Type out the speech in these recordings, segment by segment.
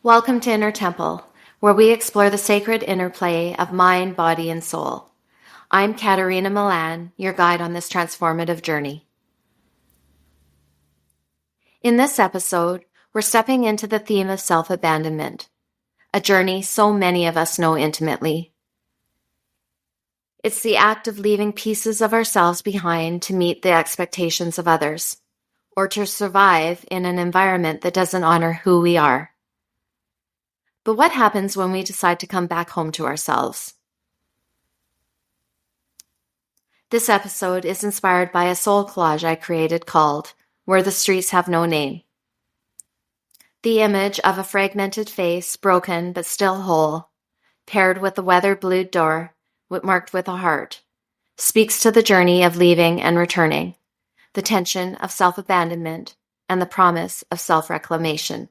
Welcome to Inner Temple, where we explore the sacred interplay of mind, body, and soul. I'm Katerina Milan, your guide on this transformative journey. In this episode, we're stepping into the theme of self-abandonment, a journey so many of us know intimately. It's the act of leaving pieces of ourselves behind to meet the expectations of others, or to survive in an environment that doesn't honor who we are. But what happens when we decide to come back home to ourselves? This episode is inspired by a soul collage I created called Where the Streets Have No Name. The image of a fragmented face, broken but still whole, paired with a weather-blued door marked with a heart, speaks to the journey of leaving and returning, the tension of self-abandonment, and the promise of self-reclamation.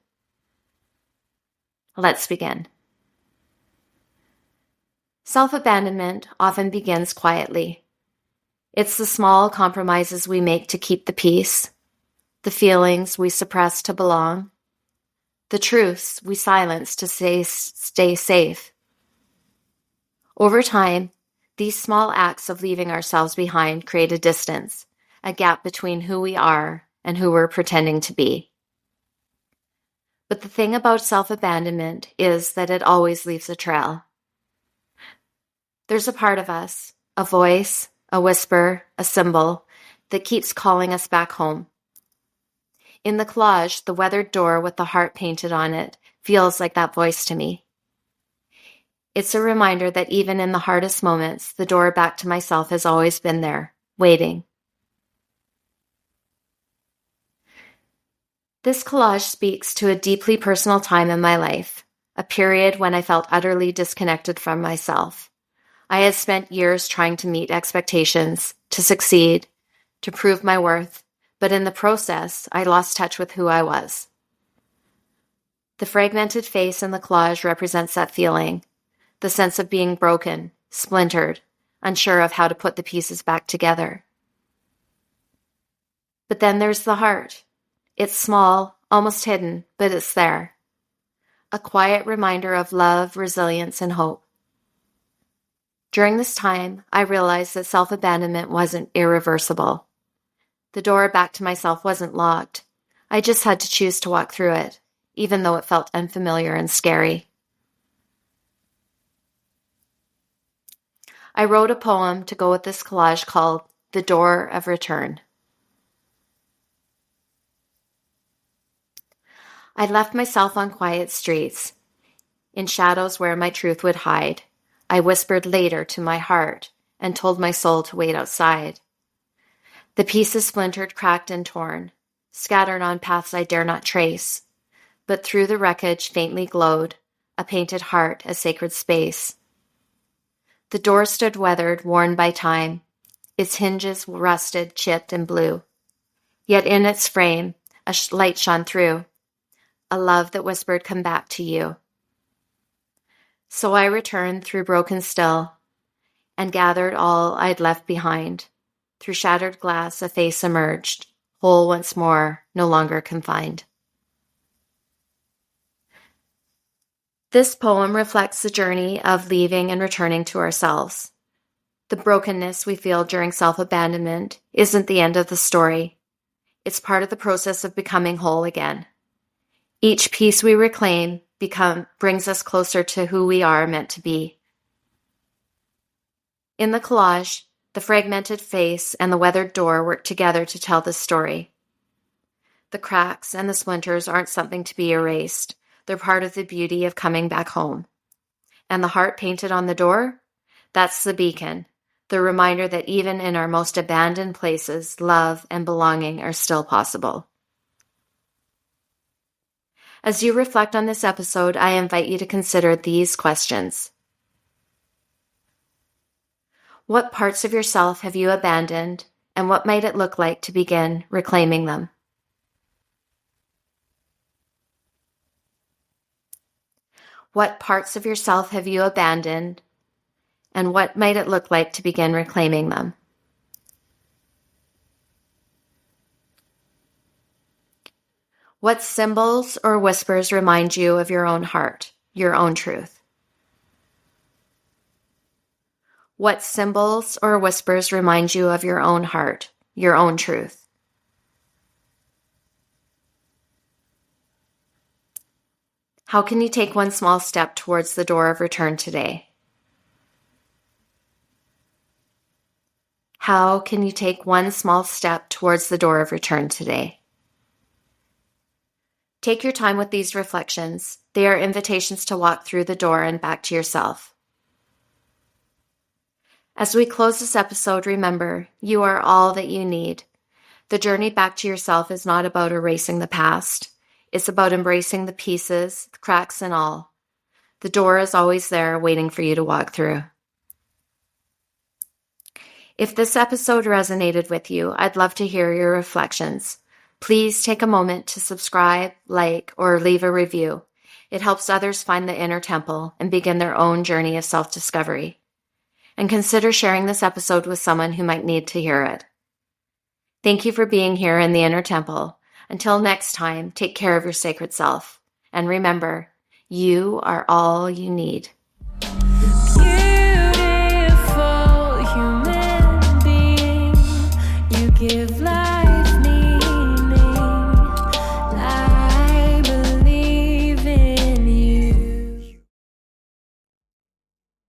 Let's begin. Self-abandonment often begins quietly. It's the small compromises we make to keep the peace, the feelings we suppress to belong, the truths we silence to stay safe. Over time, these small acts of leaving ourselves behind create a distance, a gap between who we are and who we're pretending to be. But the thing about self-abandonment is that it always leaves a trail. There's a part of us, a voice, a whisper, a symbol, that keeps calling us back home. In the collage, the weathered door with the heart painted on it feels like that voice to me. It's a reminder that even in the hardest moments, the door back to myself has always been there, waiting. This collage speaks to a deeply personal time in my life, a period when I felt utterly disconnected from myself. I had spent years trying to meet expectations, to succeed, to prove my worth, but in the process, I lost touch with who I was. The fragmented face in the collage represents that feeling, the sense of being broken, splintered, unsure of how to put the pieces back together. But then there's the heart. It's small, almost hidden, but it's there. A quiet reminder of love, resilience, and hope. During this time, I realized that self-abandonment wasn't irreversible. The door back to myself wasn't locked. I just had to choose to walk through it, even though it felt unfamiliar and scary. I wrote a poem to go with this collage called The Door of Return. I left myself on quiet streets, in shadows where my truth would hide. I whispered later to my heart and told my soul to wait outside. The pieces splintered, cracked, and torn, scattered on paths I dare not trace, but through the wreckage faintly glowed a painted heart, a sacred space. The door stood weathered, worn by time, its hinges rusted, chipped, and blue. Yet in its frame, a light shone through, a love that whispered, "Come back to you." So I returned through broken still and gathered all I'd left behind. Through shattered glass, a face emerged, whole once more, no longer confined. This poem reflects the journey of leaving and returning to ourselves. The brokenness we feel during self-abandonment isn't the end of the story. It's part of the process of becoming whole again. Each piece we reclaim brings us closer to who we are meant to be. In the collage, the fragmented face and the weathered door work together to tell this story. The cracks and the splinters aren't something to be erased. They're part of the beauty of coming back home. And the heart painted on the door? That's the beacon, the reminder that even in our most abandoned places, love and belonging are still possible. As you reflect on this episode, I invite you to consider these questions. What parts of yourself have you abandoned, and what might it look like to begin reclaiming them? What parts of yourself have you abandoned, and what might it look like to begin reclaiming them? What symbols or whispers remind you of your own heart, your own truth? What symbols or whispers remind you of your own heart, your own truth? How can you take one small step towards the door of return today? How can you take one small step towards the door of return today? Take your time with these reflections. They are invitations to walk through the door and back to yourself. As we close this episode, remember, you are all that you need. The journey back to yourself is not about erasing the past. It's about embracing the pieces, the cracks and all. The door is always there waiting for you to walk through. If this episode resonated with you, I'd love to hear your reflections. Please take a moment to subscribe, like, or leave a review. It helps others find the inner temple and begin their own journey of self-discovery. And consider sharing this episode with someone who might need to hear it. Thank you for being here in the inner temple. Until next time, take care of your sacred self. And remember, you are all you need. Beautiful human being, you give life.